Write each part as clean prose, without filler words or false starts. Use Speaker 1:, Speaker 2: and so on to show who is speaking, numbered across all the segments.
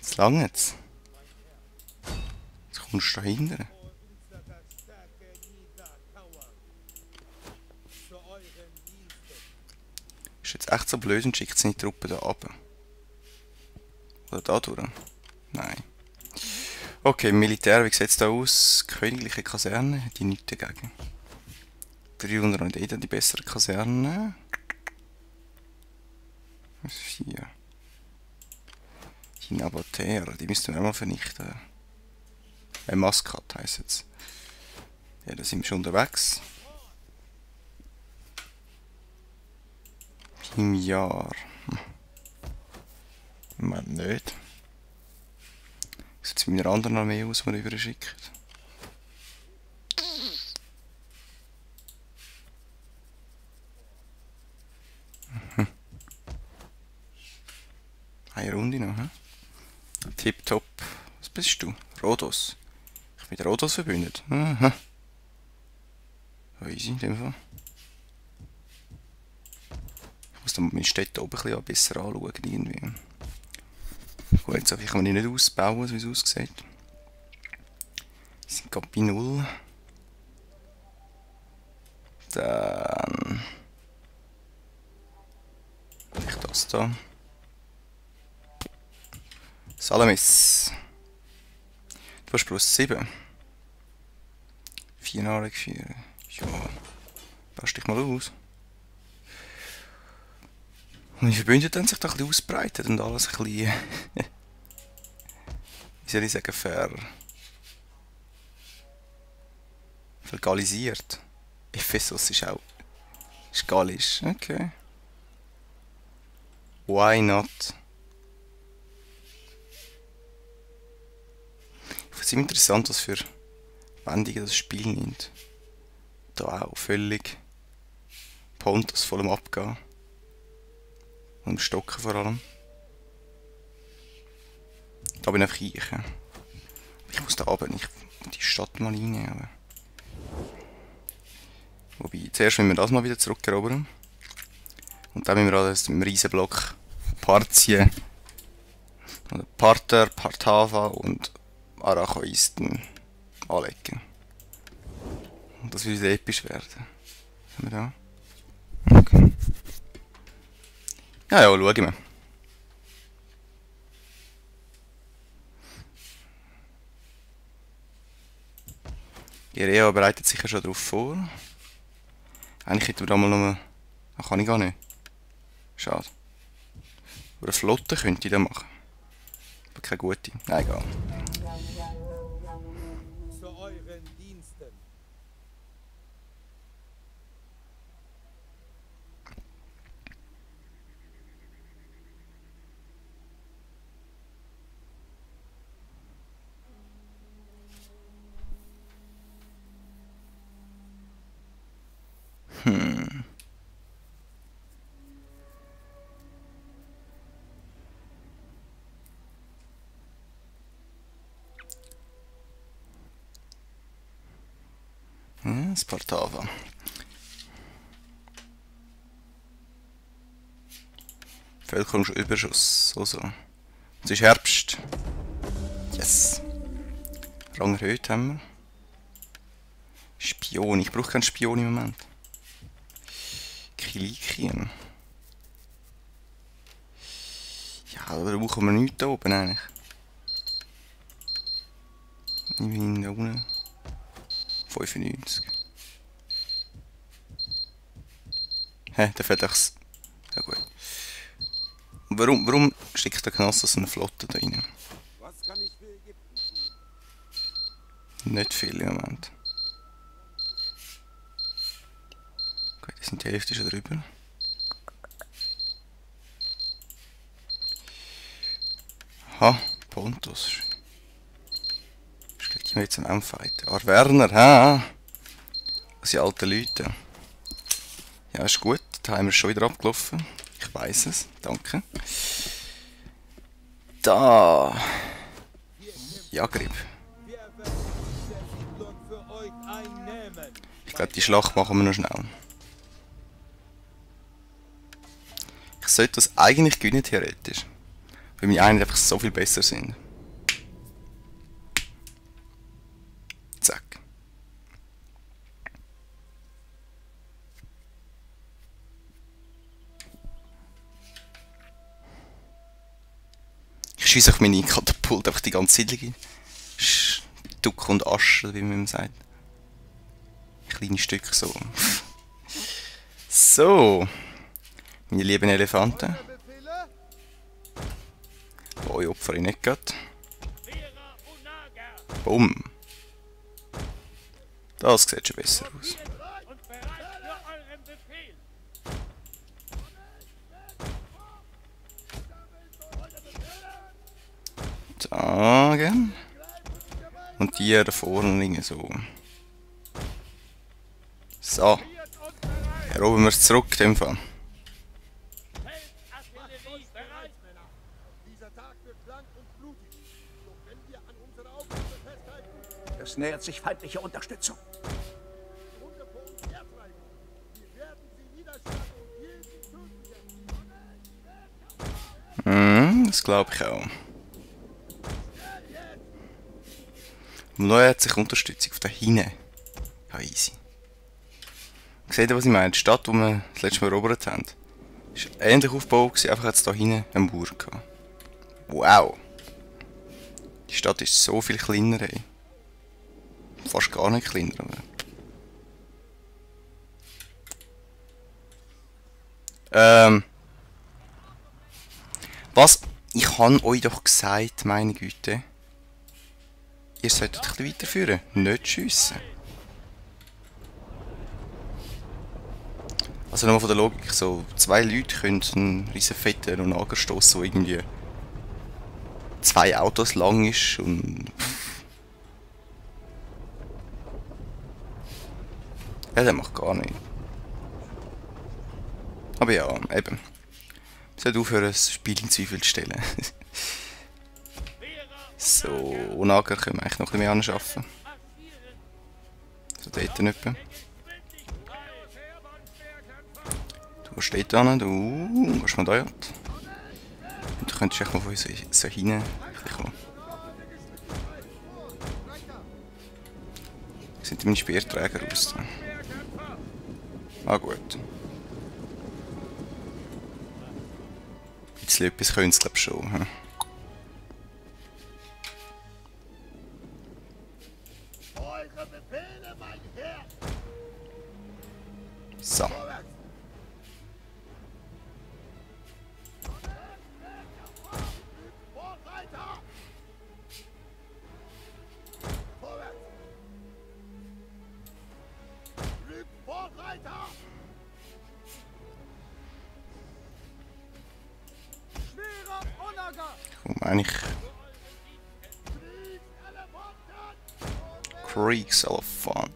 Speaker 1: Jetzt langt es. Jetzt kommst du da hinten. Ist jetzt echt so blöd und schickt seine Truppe da runter. Oder da durch? Nein. Okay, Militär, wie sieht es da aus? Königliche Kaserne, die nichts dagegen. 300 und eh die bessere Kaserne. Was ist hier? Die Nabatäer, die müssten wir auch mal vernichten. Maskat heisst es. Ja, da sind wir schon unterwegs. Im Jahr. Ich meine nicht. Wie sieht es mit einer anderen Armee aus, die wir rüber schicken? Eine Runde noch, hä? Tipptopp. Was bist du? Rhodos. Ich bin mit Rhodos verbündet. Aha. Easy in dem Fall. Ich muss dann meine Städte oben ein bisschen besser anschauen. Irgendwie. Gut, jetzt kann man die nicht ausbauen, wie es aussieht. Wir sind gerade bei 0. Dann... Vielleicht das da. Salamis. Du hast plus 7. 4 Nahrung 4. Ja. Passt dich mal aus. Und die Verbündeten haben sich da ein bisschen ausbreitet und alles ein bisschen... wie soll ich sagen, vergallisiert. Ephesus ist auch... ist gallisch. Okay. Why not? Ich finde es immer interessant, was für Wendungen das Spiel nimmt. Da auch völlig Pontus voll am Abgehen. Und am Stocken vor allem. Da bin einfach ich. Ich muss da runter, nicht die Stadt mal reinnehmen. Wobei, zuerst müssen wir das mal wieder zurückerobern. Und dann müssen wir alles mit dem Riesenblock Partien, oder Parther, Partava und Arachoisten anlegen. Und das würde episch werden. Haben wir da? Okay. Ja, schauen wir. Irea bereitet sich ja schon darauf vor. Eigentlich hätten wir da mal noch... Ach, kann ich gar nicht. Schade. Aber eine Flotte könnte ich da machen. Aber keine gute. Nein, egal.
Speaker 2: Zu euren Diensten.
Speaker 1: Ja, Spartava. Bevölkerungsüberschuss. So, so. Es ist Herbst. Yes. Rang erhöht haben wir. Spion. Ich brauche keinen Spion im Moment. Kilikien. Ja, da brauchen wir nichts da oben eigentlich. Immerhin da unten. 95. Hä, da fehlt echt... Ja gut. Und warum steckt der Knossos eine Flotte da rein?
Speaker 2: Was kann ich für Ägypten tun?
Speaker 1: Nicht viel im Moment. Okay, die sind die Hälfte schon drüber. Aha, Pontus. Ich will jetzt am Anfighten. Werner, ha? Das sind alte Leute. Ja, ist gut. Da haben wir schon wieder abgelaufen. Ich weiss es. Danke. Da. Jagrib.
Speaker 2: Wir werden diese Siedlung für euch einnehmen.
Speaker 1: Ich glaube, die Schlacht machen wir noch schnell. Ich sollte das eigentlich gewinnen, theoretisch. Weil meine einen einfach so viel besser sind. Zack. Ich schiesse auf meine Katapult einfach die ganze Siedlung. Duck und Asche, wie man sagt. Kleine Stücke so. So. Meine lieben Elefanten. Wo ich opfere ich nicht gerade. Bumm. Das sieht schon besser aus. Da, gern. Und die da vorne so. So. Erobern wir es zurück, in dem Fall.
Speaker 3: Es nähert sich feindliche Unterstützung.
Speaker 1: Das glaube ich auch. Und neu hat sich Unterstützung auf der Hinne. Ja, easy. Seht ihr, was ich meine? Die Stadt, die wir das letzte Mal erobert haben, ist ähnlich aufgebaut, einfach jetzt hier hinten einen Mauer gehabt. Wow! Die Stadt ist so viel kleiner, ey. Fast gar nicht kleiner, aber... Was? Ich habe euch doch gesagt, meine Güte. Ihr solltet ein bisschen weiterführen, nicht schiessen. Also nochmal von der Logik, so 2 Leute können einen riesen fetten Onager stossen, der irgendwie 2 Autos lang ist und... Ja, der macht gar nichts. Aber ja, eben. Ich sollte aufhören, das Spiel in Zweifel zu stellen. So, Onager können wir eigentlich noch ein bisschen mehr anschaffen. So, dort nicht mehr. Du steht da, du gehst mal da hin. Und du könntest echt mal von uns so hinten kommen. Wie sind meine Speerträger aus? Ah gut. Ein bisschen etwas können sie glaube ich schon. Hm? So. Komm, eigentlich... Kriegselefant.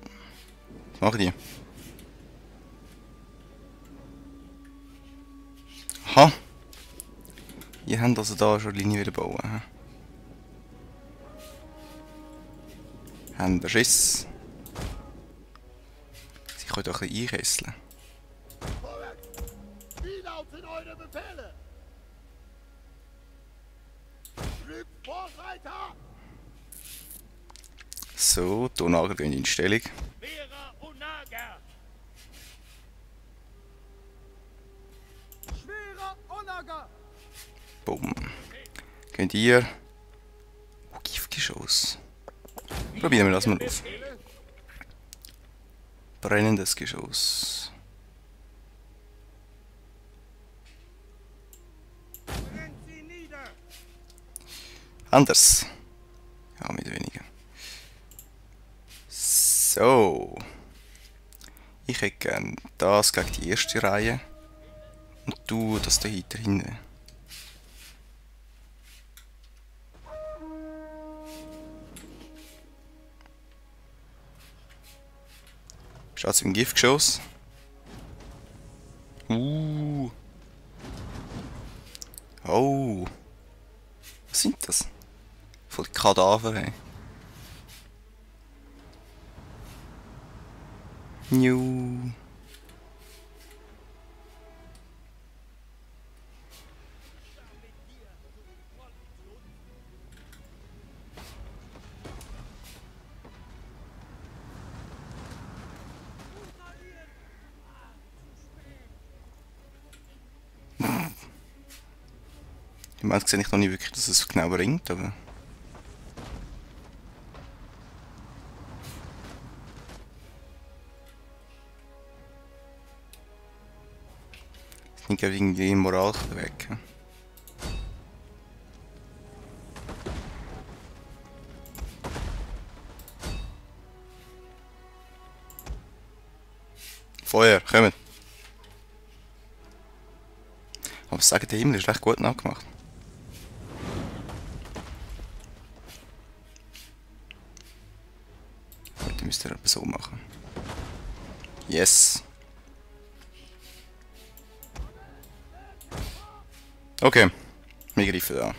Speaker 1: Was machen die? Aha! Ihr habt also da schon eine Linie wieder bauen. Hm? Habt ihr Schiss? Sie können doch ein bisschen einkesseln.
Speaker 2: Wie lauten eure Befehle? Rückt Vorreiter!
Speaker 1: So, die Onager gehen in Stellung. Bumm. Könnt ihr... Oh, Giftgeschoss. Probieren wir das mal auf. Brennendes Geschoss. Anders. Ja, mit weniger. So. Ich hätte gern das gegen die erste Reihe. Und du das da hinten. Schaut's im Giftgeschoss. Oh. Was sind das? Voll Kadaver, hey. New. Im Moment sehe ich noch nicht wirklich, dass es genau bringt, aber... Ich denke irgendwie Moral weg. Feuer, kommt! Aber sagen, der Himmel ist recht gut nachgemacht. Heute müsst ihr etwas so machen. Yes! Okay, wir greifen da.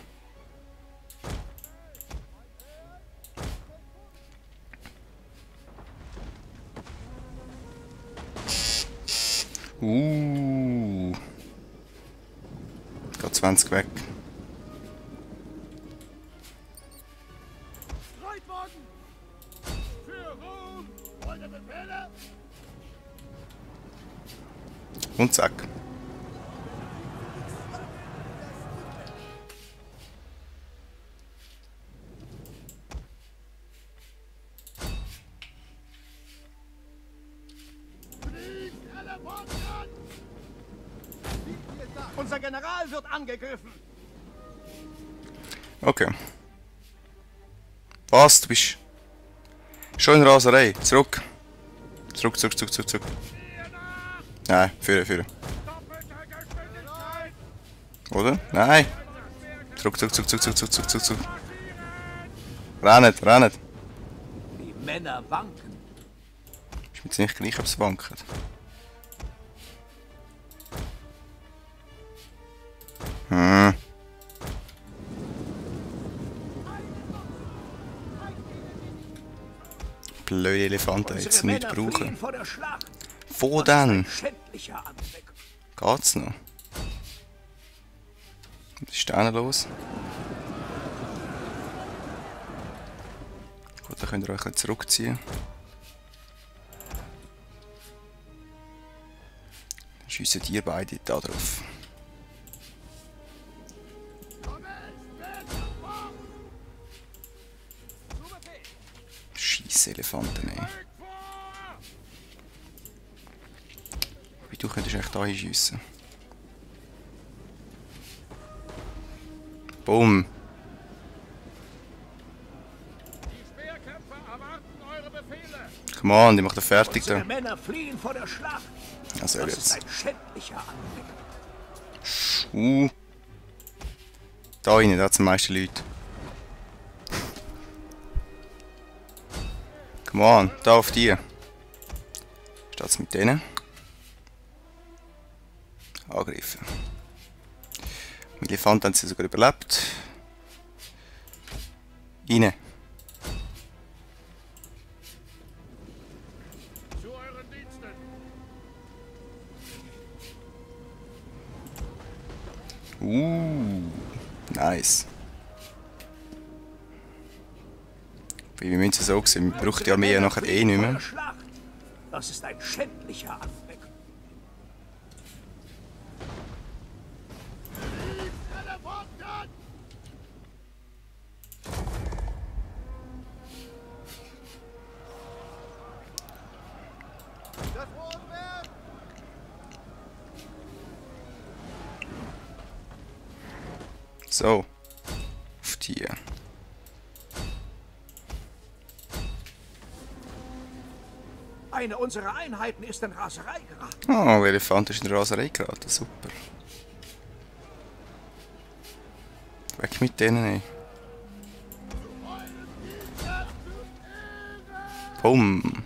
Speaker 1: Geht 20 weg.
Speaker 2: Streitwagen! Führung! Eure Befehle!
Speaker 1: Und zack.
Speaker 3: Unser General wird angegriffen.
Speaker 1: Okay. Was? Du bist schon in Raserei. Zurück. Zurück. Nein, führen. Oder? Nein. Zurück. Rennet.
Speaker 3: Die Männer wanken.
Speaker 1: Ist mir ziemlich gleich, ob es wankert. Blöde Elefanten jetzt nicht
Speaker 3: Männer
Speaker 1: brauchen.
Speaker 3: fliehen vor der Schlacht.
Speaker 1: Wo
Speaker 3: Das ist
Speaker 1: denn?
Speaker 3: ein schändlicher Anblick.
Speaker 1: Geht's noch? Was ist denn los? Gut, dann könnt ihr euch ein bisschen zurückziehen. Dann schiessen ihr beide da drauf. Scheisse Elefanten, ey. Wie du könntest echt da hinschiessen. Boom.
Speaker 2: Die Speerkämpfer erwarten eure Befehle!
Speaker 1: Come on, die macht er fertig
Speaker 3: Unsere
Speaker 1: da.
Speaker 3: Männer fliehen vor der Schlacht.
Speaker 1: Also
Speaker 3: Das ist
Speaker 1: jetzt.
Speaker 3: ein schändlicher Anblick.
Speaker 1: Da rein, da sind die meisten Leute. Come on, da auf die. Steht's mit denen? Angreifen. Mit Elefanten haben sie sogar überlebt. Rein.
Speaker 2: Zu euren Diensten!
Speaker 1: Nice. Wie wir müssen so sehen, wir brauchen die Armee ja nachher eh nicht mehr.
Speaker 3: Das ist ein schändlicher Anblick.
Speaker 2: Das Wohnwerk!
Speaker 1: So. Auf die.
Speaker 3: Eine unserer Einheiten ist in Raserei geraten.
Speaker 1: Oh, der Elefant ist in der Raserei geraten. Super. Weg mit denen, ey. Bumm.